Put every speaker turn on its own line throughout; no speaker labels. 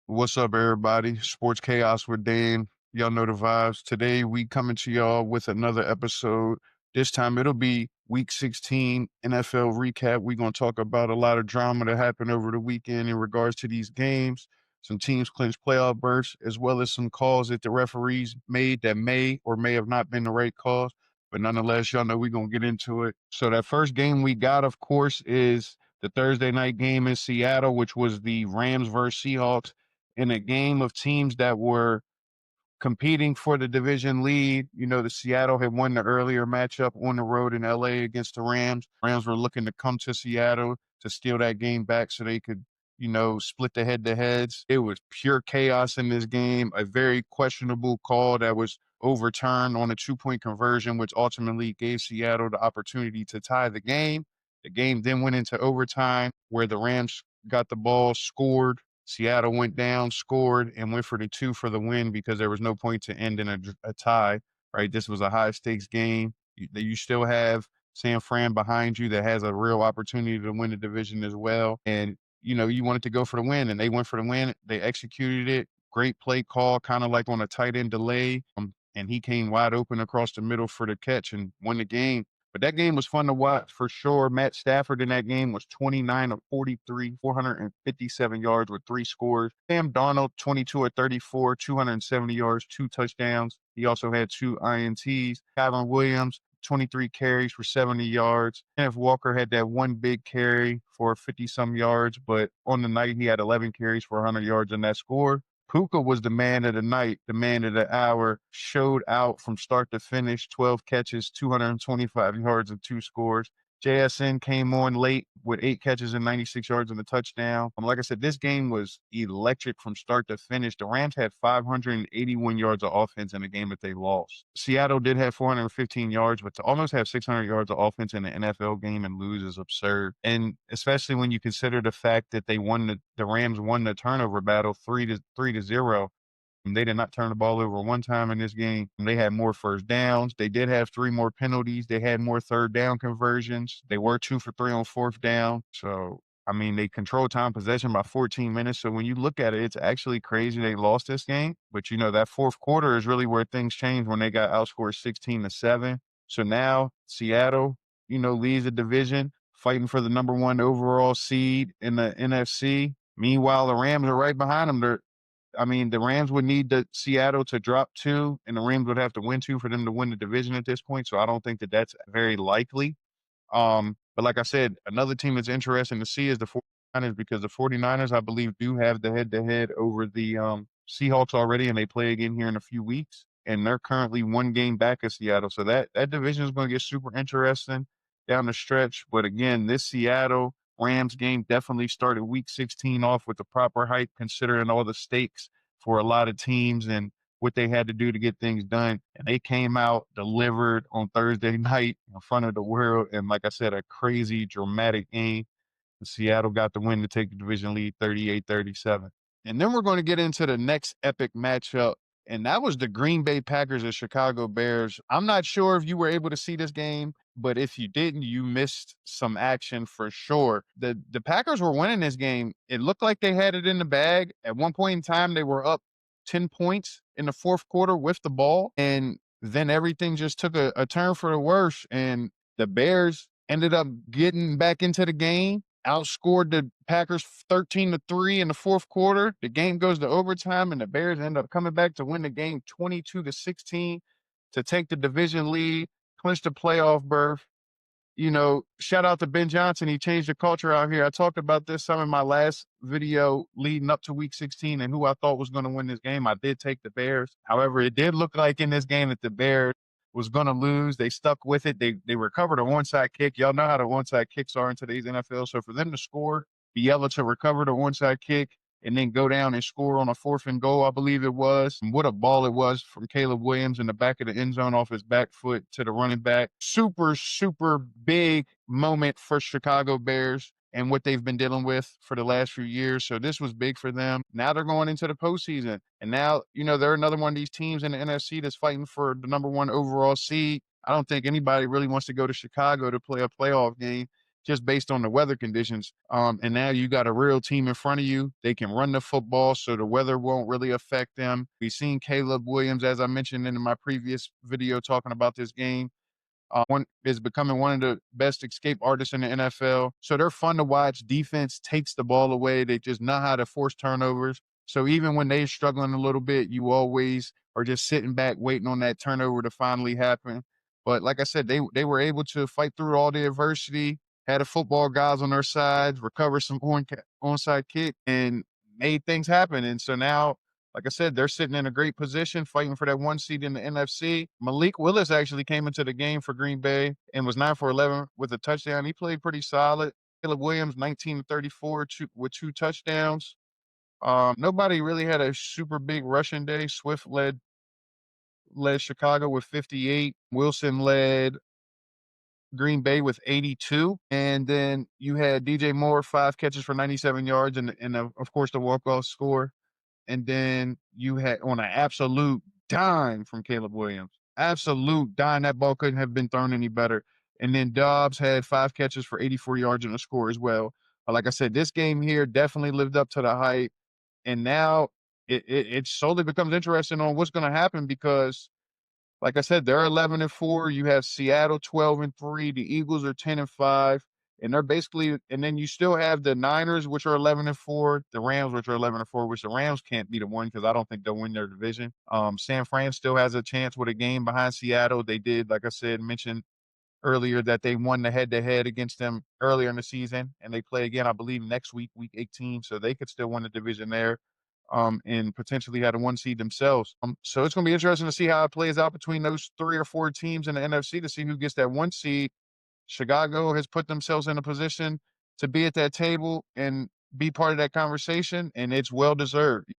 What's up, everybody? Sports Chaos with Dan. Y'all know the vibes. Today, we coming to y'all with another episode. This time, it'll be Week 16 NFL recap. We're going to talk about a lot of drama that happened over the weekend in regards to these games. Some teams clinched playoff berths, as well as some calls that the referees made that may or may have not been the right calls. But nonetheless, y'all know we're going to get into it. So that first game we got, of course, is the Thursday night game in Seattle, which was the Rams versus Seahawks in a game of teams that were competing for the division lead. You know, the Seattle had won the earlier matchup on the road in LA against the Rams. Rams were looking to come to Seattle to steal that game back so they could, split the head to heads. It was pure chaos in this game, a very questionable call that was overturned on a 2-point conversion, which ultimately gave Seattle the opportunity to tie the game. The game then went into overtime where the Rams got the ball, scored. Seattle went down, scored, and went for the 2 for the win because there was no point to end in a tie, right? This was a high stakes game. You still have San Fran behind you that has a real opportunity to win the division as well. And, you wanted to go for the win, and they went for the win. They executed it. Great play call, kind of like on a tight end delay. And he came wide open across the middle for the catch and won the game. But that game was fun to watch for sure. Matt Stafford in that game was 29 of 43, 457 yards with 3 scores. Sam Darnold, 22 of 34, 270 yards, 2 touchdowns. He also had 2 INTs. Kyron Williams, 23 carries for 70 yards. Kenneth Walker had that one big carry for 50-some yards, but on the night he had 11 carries for 100 yards in that score. Puka was the man of the night, the man of the hour, showed out from start to finish, 12 catches, 225 yards, and 2 scores. JSN came on late with 8 catches and 96 yards and a touchdown. Like I said, this game was electric from start to finish. The Rams had 581 yards of offense in a game that they lost. Seattle did have 415 yards, but to almost have 600 yards of offense in an NFL game and lose is absurd. And especially when you consider the fact that the Rams won the turnover battle 3-0. They did not turn the ball over one time in this game. They had more first downs. They did have 3 more penalties. They had more third down conversions. They were 2 for 3 on fourth down. So, they controlled time possession by 14 minutes. So when you look at it, it's actually crazy they lost this game. But, that fourth quarter is really where things changed when they got outscored 16-7. So now Seattle, leads the division, fighting for the number 1 overall seed in the NFC. Meanwhile, the Rams are right behind them. The Rams would need the Seattle to drop 2, and the Rams would have to win 2 for them to win the division at this point. So I don't think that that's very likely. But like I said, another team that's interesting to see is the 49ers, because the 49ers, I believe, do have the head-to-head over the Seahawks already, and they play again here in a few weeks. And they're currently 1 game back of Seattle. So that division is going to get super interesting down the stretch. But again, this Seattle Rams game definitely started week 16 off with the proper hype, considering all the stakes for a lot of teams and what they had to do to get things done. And they came out, delivered on Thursday night in front of the world. And like I said, a crazy, dramatic game. Seattle got the win to take the division lead 38-37. And then we're going to get into the next epic matchup, and that was the Green Bay Packers and Chicago Bears. I'm not sure if you were able to see this game, but if you didn't, you missed some action for sure. The Packers were winning this game. It looked like they had it in the bag. At one point in time, they were up 10 points in the fourth quarter with the ball, and then everything just took a turn for the worse, and the Bears ended up getting back into the game, outscored the Packers 13-3 in the fourth quarter. The game goes to overtime, and the Bears end up coming back to win the game 22-16 to take the division lead, clinch the playoff berth. Shout out to Ben Johnson. He changed the culture out here. I talked about this some in my last video leading up to week 16 and who I thought was going to win this game. I did take the Bears. However, it did look like in this game that the Bears was going to lose. They stuck with it. They recovered a onside kick. Y'all know how the onside kicks are in today's NFL. So for them to score, be able to recover the onside kick, and then go down and score on a 4th and goal, I believe it was. And what a ball it was from Caleb Williams in the back of the end zone off his back foot to the running back. Super, super big moment for Chicago Bears and what they've been dealing with for the last few years. So this was big for them. Now they're going into the postseason. And now, they're another one of these teams in the NFC that's fighting for the number 1 overall seed. I don't think anybody really wants to go to Chicago to play a playoff game. just based on the weather conditions. And now you got a real team in front of you. They can run the football, so the weather won't really affect them. We've seen Caleb Williams, as I mentioned in my previous video talking about this game. One is becoming one of the best escape artists in the NFL. So they're fun to watch. Defense takes the ball away. They just know how to force turnovers. So even when they're struggling a little bit, you always are just sitting back waiting on that turnover to finally happen. But like I said, they were able to fight through all the adversity, had the football guys on their sides, recover some onside kick, and made things happen. And so now, like I said, they're sitting in a great position, fighting for that one seed in the NFC. Malik Willis actually came into the game for Green Bay and was 9 for 11 with a touchdown. He played pretty solid. Caleb Williams, 19 to 34 with 2 touchdowns. Nobody really had a super big rushing day. Swift led Chicago with 58. Wilson led Green Bay with 82. And then you had DJ Moore, 5 catches for 97 yards, and of course, the walk-off score. And then you had on an absolute dime from Caleb Williams. Absolute dime. That ball couldn't have been thrown any better. And then Dobbs had 5 catches for 84 yards and a score as well. But like I said, this game here definitely lived up to the hype. And now it slowly becomes interesting on what's going to happen because like I said, they're 11-4. You have Seattle 12-3. The Eagles are 10-5. And they're basically, and then you still have the Niners, which are 11-4, the Rams, which are 11-4, which the Rams can't be the one because I don't think they'll win their division. San Fran still has a chance with a game behind Seattle. They did, like I said, mention earlier that they won the head-to-head against them earlier in the season, and they play again, I believe, next week, week 18, so they could still win the division there, and potentially had a 1 seed themselves. So it's going to be interesting to see how it plays out between those 3 or 4 teams in the NFC to see who gets that 1 seed. Chicago has put themselves in a position to be at that table and be part of that conversation, and it's well deserved.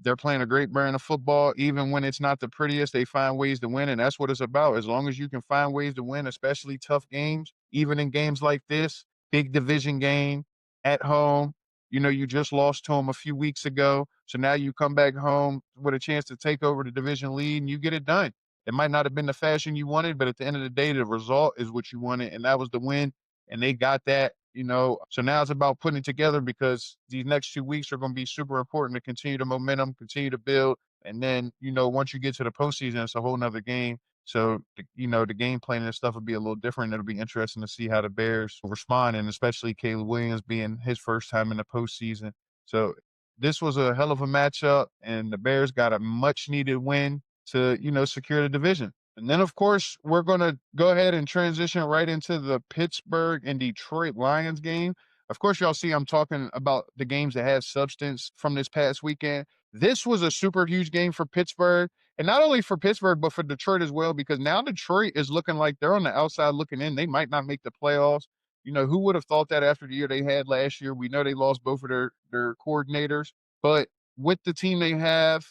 They're playing a great brand of football. Even when it's not the prettiest, they find ways to win, and that's what it's about. As long as you can find ways to win, especially tough games, even in games like this, big division game at home. You know, you just lost to them a few weeks ago. So now you come back home with a chance to take over the division lead and you get it done. It might not have been the fashion you wanted, but at the end of the day, the result is what you wanted. And that was the win. And they got that, you know. So now it's about putting it together because these next 2 weeks are going to be super important to continue the momentum, continue to build. And then, you know, once you get to the postseason, it's a whole nother game. So, you know, the game plan and stuff will be a little different. It'll be interesting to see how the Bears respond, and especially Caleb Williams being his first time in the postseason. So this was a hell of a matchup, and the Bears got a much needed win to, you know, secure the division. And then, of course, we're going to go ahead and transition right into the Pittsburgh and Detroit Lions game. Of course, y'all see I'm talking about the games that have substance from this past weekend. This was a super huge game for Pittsburgh, and not only for Pittsburgh, but for Detroit as well, because now Detroit is looking like they're on the outside looking in. They might not make the playoffs. You know, who would have thought that after the year they had last year? We know they lost both of their coordinators, but with the team they have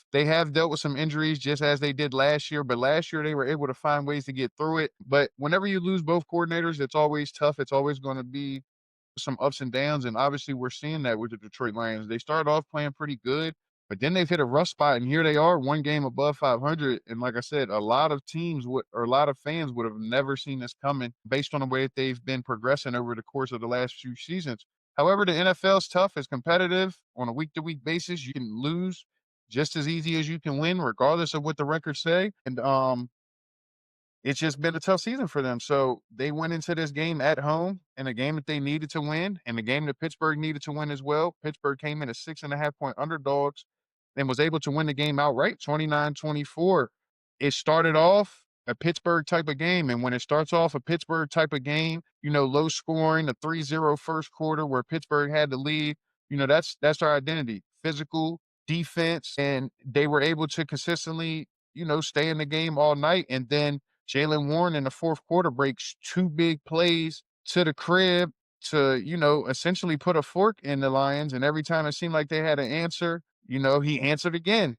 dealt with some injuries just as they did last year, but last year they were able to find ways to get through it. But whenever you lose both coordinators, it's always tough. It's always going to be some ups and downs, and obviously we're seeing that with the Detroit Lions. They started off playing pretty good, but then they've hit a rough spot, and here they are, 1 game above 500. And like I said, a lot of teams would, or a lot of fans would have never seen this coming based on the way that they've been progressing over the course of the last few seasons. However, the NFL's tough, it's competitive on a week-to-week basis. You can lose just as easy as you can win, regardless of what the records say. And it's just been a tough season for them. So they went into this game at home in a game that they needed to win and a game that Pittsburgh needed to win as well. Pittsburgh came in as 6.5 point underdogs and was able to win the game outright, 29-24. It started off a Pittsburgh type of game. And when it starts off a Pittsburgh type of game, you know, low scoring, a 3-0 first quarter where Pittsburgh had the lead, you know, that's our identity. Physical, defense, and they were able to consistently, you know, stay in the game all night. And then Jalen Warren in the fourth quarter breaks 2 big plays to the crib to, you know, essentially put a fork in the Lions. And every time it seemed like they had an answer, you know, he answered again.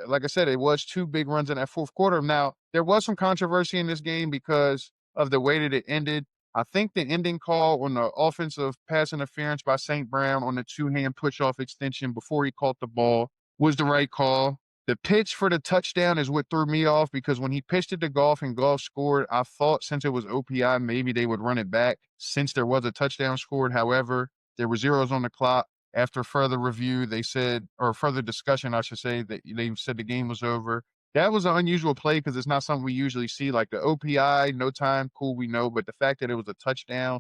Like I said, it was 2 big runs in that fourth quarter. Now, there was some controversy in this game because of the way that it ended. I think the ending call on the offensive pass interference by St. Brown on the 2-hand push-off extension before he caught the ball was the right call. The pitch for the touchdown is what threw me off because when he pitched it to Golf and Golf scored, I thought since it was OPI, maybe they would run it back since there was a touchdown scored. However, there were zeros on the clock. After further review, they said, or further discussion, I should say, that they said the game was over. That was an unusual play because it's not something we usually see. Like the OPI, no time, cool, we know. But the fact that it was a touchdown,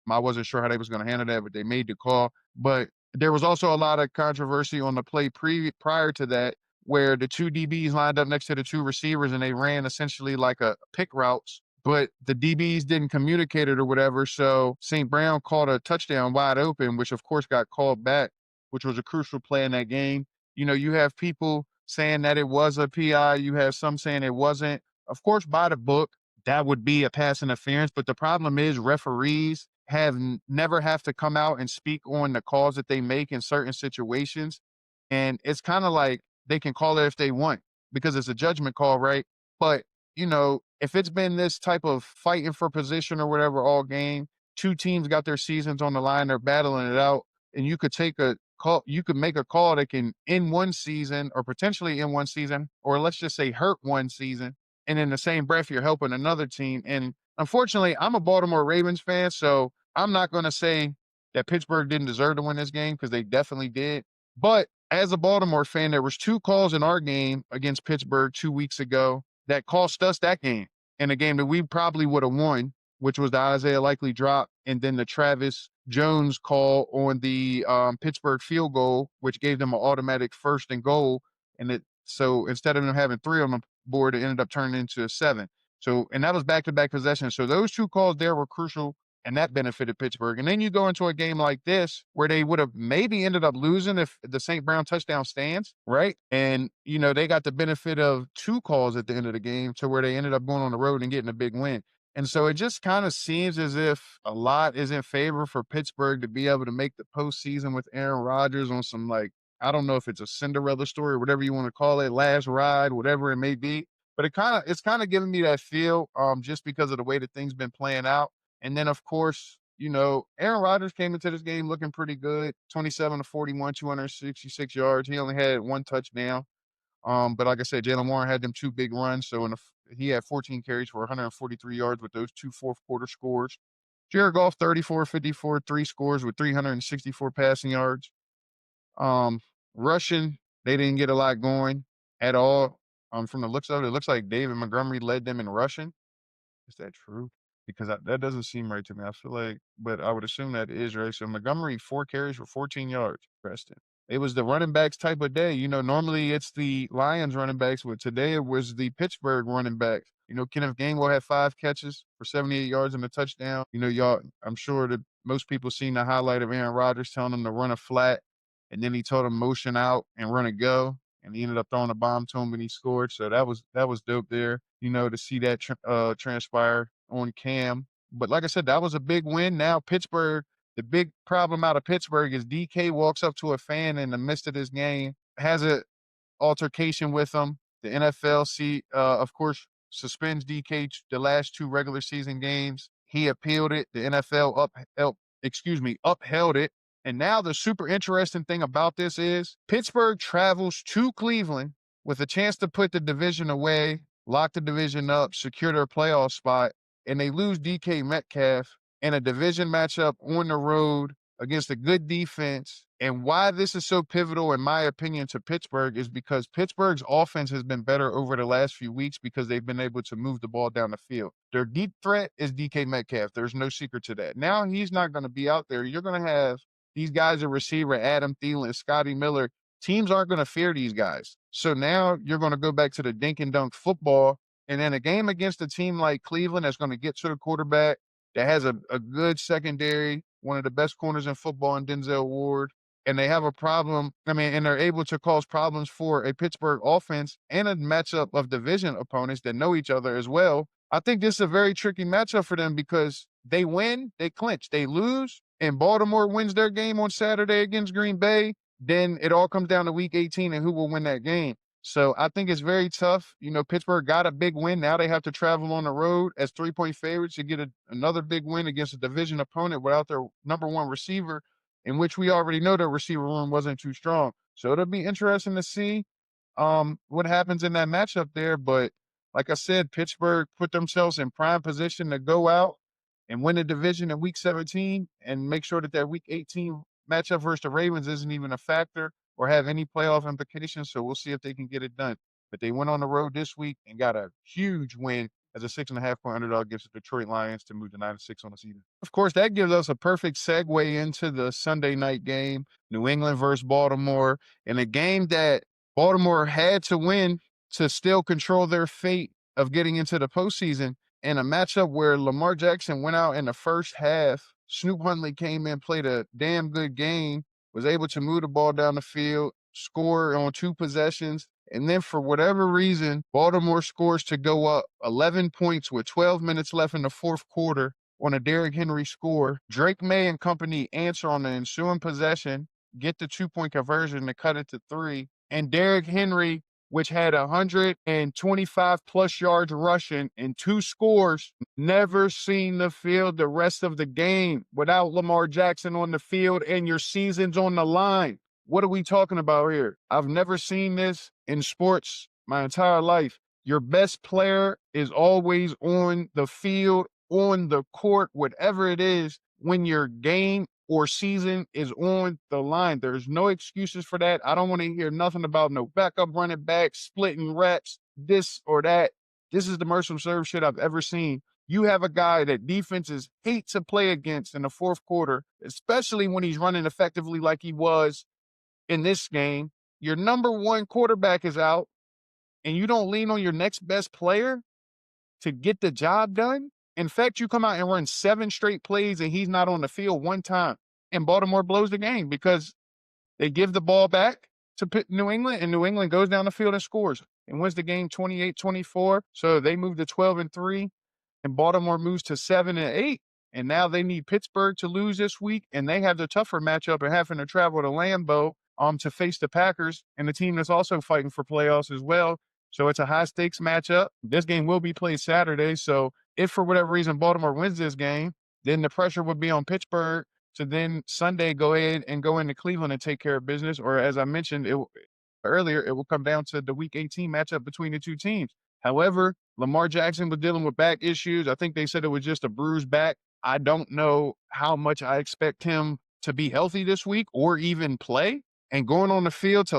I wasn't sure how they was going to handle that, but they made the call. But there was also a lot of controversy on the play prior to that where the two DBs lined up next to the two receivers and they ran essentially like a pick routes, but the DBs didn't communicate it or whatever. So St. Brown caught a touchdown wide open, which of course got called back, which was a crucial play in that game. You know, you have people saying that it was a PI, you have some saying it wasn't. Of course, by the book, that would be a pass interference. But the problem is referees have never have to come out and speak on the calls that they make in certain situations. And it's kind of like they can call it if they want because it's a judgment call, right? But, you know, if it's been this type of fighting for position or whatever all game, two teams got their seasons on the line, they're battling it out, and you could take a call, you could make a call that can end one season or potentially end one season, or let's just say hurt one season. And in the same breath, you're helping another team. And unfortunately, I'm a Baltimore Ravens fan, so I'm not going to say that Pittsburgh didn't deserve to win this game because they definitely did. But as a Baltimore fan, there was two calls in our game against Pittsburgh 2 weeks ago that cost us that game in a game that we probably would have won, which was the Isaiah Likely drop, and then the Travis Jones call on the Pittsburgh field goal, which gave them an automatic 1st and goal. And so instead of them having 3 on the board, it ended up turning into a 7. So, and that was back-to-back possessions. So those two calls there were crucial, and that benefited Pittsburgh. And then you go into a game like this where they would have maybe ended up losing if the St. Brown touchdown stands, right? And, you know, they got the benefit of 2 calls at the end of the game to where they ended up going on the road and getting a big win. And so it just kind of seems as if a lot is in favor for Pittsburgh to be able to make the postseason with Aaron Rodgers on some, like, I don't know if it's a Cinderella story or whatever you want to call it, last ride, whatever it may be. But it's kind of giving me that feel just because of the way that things been playing out. And then, of course, you know, Aaron Rodgers came into this game looking pretty good, 27 to 41, 266 yards. He only had 1 touchdown. But like I said, Jalen Warren had them 2 big runs. So he had 14 carries for 143 yards with those 2 fourth quarter scores. Jared Goff, 34, 54, 3 scores with 364 passing yards. Rushing, they didn't get a lot going at all. From the looks of it, it looks like David Montgomery led them in rushing. Is that true? Because that doesn't seem right to me. I feel like, but I would assume that is right. So Montgomery, 4 carries for 14 yards. Preston. It was the running backs type of day. You know, normally it's the Lions running backs, but today it was the Pittsburgh running backs. You know, Kenneth Gainwell had 5 catches for 78 yards and a touchdown. You know, y'all, I'm sure that most people seen the highlight of Aaron Rodgers telling him to run a flat, and then he told him motion out and run a go, and he ended up throwing a bomb to him and he scored. So that was dope there. You know, to see that transpire on cam. But like I said, that was a big win. Now Pittsburgh, the big problem out of Pittsburgh is DK walks up to a fan in the midst of this game, has a altercation with him. The NFL, of course, suspends DK the last 2 regular season games. He appealed it. The NFL upheld it. And now the super interesting thing about this is Pittsburgh travels to Cleveland with a chance to put the division away, lock the division up, secure their playoff spot, and they lose DK Metcalf in a division matchup on the road against a good defense. And why this is so pivotal, in my opinion, to Pittsburgh is because Pittsburgh's offense has been better over the last few weeks because they've been able to move the ball down the field. Their deep threat is DK Metcalf. There's no secret to that. Now he's not going to be out there. You're going to have these guys, a receiver, Adam Thielen, Scotty Miller. Teams aren't going to fear these guys. So now you're going to go back to the dink and dunk football. And in a game against a team like Cleveland that's going to get to the quarterback, that has a good secondary, one of the best corners in football in Denzel Ward, and they have a problem. I mean, and they're able to cause problems for a Pittsburgh offense and a matchup of division opponents that know each other as well. I think this is a very tricky matchup for them because they win, they clinch. They lose, and Baltimore wins their game on Saturday against Green Bay. Then it all comes down to week 18 and who will win that game. So I think it's very tough. You know, Pittsburgh got a big win. Now they have to travel on the road as 3-point favorites to get another big win against a division opponent without their number 1 receiver, in which we already know their receiver room wasn't too strong. So it'll be interesting to see. what happens in that matchup there. But like I said, Pittsburgh put themselves in prime position to go out and win the division in week 17 and make sure that that week 18 matchup versus the Ravens isn't even a factor or have any playoff implications. So we'll see if they can get it done. But they went on the road this week and got a huge win as a 6.5 point underdog against the Detroit Lions to move to 9-6 on the season. Of course, that gives us a perfect segue into the Sunday night game, New England versus Baltimore, in a game that Baltimore had to win to still control their fate of getting into the postseason, in a matchup where Lamar Jackson went out in the first half. Snoop Huntley came in, played a damn good game, was able to move the ball down the field, score on 2 possessions. And then for whatever reason, Baltimore scores to go up 11 points with 12 minutes left in the fourth quarter on a Derrick Henry score. Drake May and company answer on the ensuing possession, get the 2-point conversion to cut it to 3. And Derrick Henry, which had 125 plus yards rushing and 2 scores, never seen the field the rest of the game without Lamar Jackson on the field, and your season's on the line. What are we talking about here? I've never seen this in sports my entire life. Your best player is always on the field, on the court, whatever it is, when your game or season is on the line. There's no excuses for that. I don't want to hear nothing about no backup running back, splitting reps, this or that. This is the most absurd shit I've ever seen. You have a guy that defenses hate to play against in the fourth quarter, especially when he's running effectively like he was in this game. Your number one quarterback is out, and you don't lean on your next best player to get the job done. In fact, you come out and run 7 straight plays, and he's not on the field one time. And Baltimore blows the game because they give the ball back to New England, and New England goes down the field and scores and wins the game 28-24. So they move to 12-3, and Baltimore moves to 7-8. And now they need Pittsburgh to lose this week, and they have the tougher matchup and having to travel to Lambeau to face the Packers and the team that's also fighting for playoffs as well. So it's a high stakes matchup. This game will be played Saturday. So if for whatever reason Baltimore wins this game, then the pressure would be on Pittsburgh to then Sunday go ahead and go into Cleveland and take care of business. Or as I mentioned earlier, it will come down to the week 18 matchup between the two teams. However, Lamar Jackson was dealing with back issues. I think they said it was just a bruised back. I don't know how much I expect him to be healthy this week or even play. And going on the road to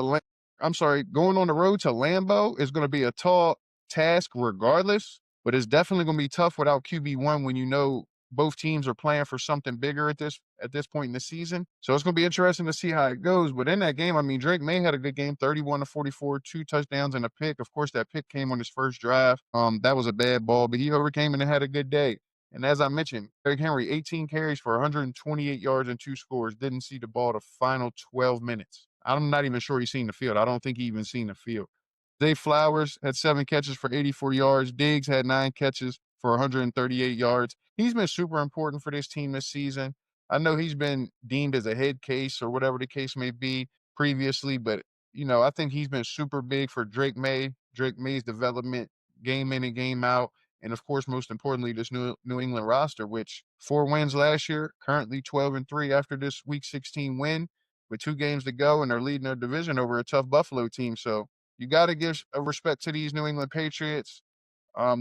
Lambeau is going to be a tall task regardless, but it's definitely going to be tough without QB1 when you know both teams are playing for something bigger at this point in the season. So it's going to be interesting to see how it goes. But in that game, I mean, Drake May had a good game, 31-44, 2 touchdowns and a pick. Of course, that pick came on his first drive. That was a bad ball, but he overcame it and had a good day. And as I mentioned, Derrick Henry, 18 carries for 128 yards and 2 scores, didn't see the ball the final 12 minutes. I'm not even sure he's seen the field. I don't think he even seen the field. Zay Flowers had 7 catches for 84 yards. Diggs had 9 catches for 138 yards. He's been super important for this team this season. I know he's been deemed as a head case or whatever the case may be previously, but, I think he's been super big for Drake May's development, game in and game out. And of course, most importantly, this New England roster, which 4 wins last year, currently 12-3 after this Week 16 win, with 2 games to go, and they're leading their division over a tough Buffalo team. So you got to give a respect to these New England Patriots.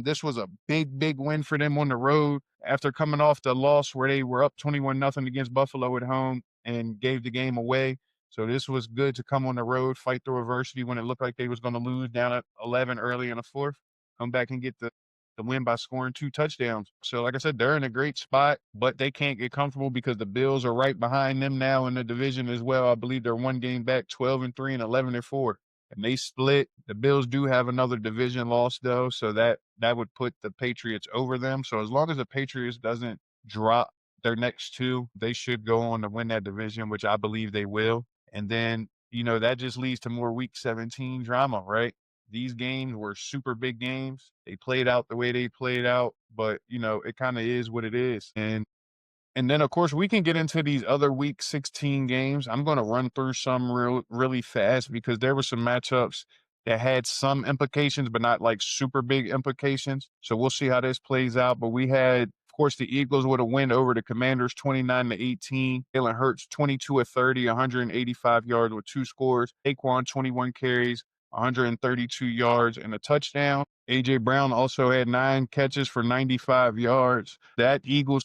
This was a big, big win for them on the road after coming off the loss where they were up 21-0 against Buffalo at home and gave the game away. So this was good to come on the road, fight through adversity when it looked like they was going to lose down at 11 early in the fourth, come back and get the win by scoring 2 touchdowns. So like I said, they're in a great spot, but they can't get comfortable because the Bills are right behind them now in the division as well. I believe they're 1 game back, 12-3 and 11-4. And they split. The Bills do have another division loss though, so that would put the Patriots over them. So as long as the Patriots doesn't drop their next 2, they should go on to win that division, which I believe they will. And then, that just leads to more Week 17 drama, right? These games were super big games. They played out the way they played out, but it kind of is what it is. And then, of course, we can get into these other Week 16 games. I'm going to run through some really fast because there were some matchups that had some implications, but not like super big implications. So we'll see how this plays out. But we had, of course, the Eagles with a win over the Commanders, 29-18. Jalen Hurts, 22-30, 185 yards with 2 scores. Saquon, 21 carries, 132 yards and a touchdown. A.J. Brown also had 9 catches for 95 yards. That Eagles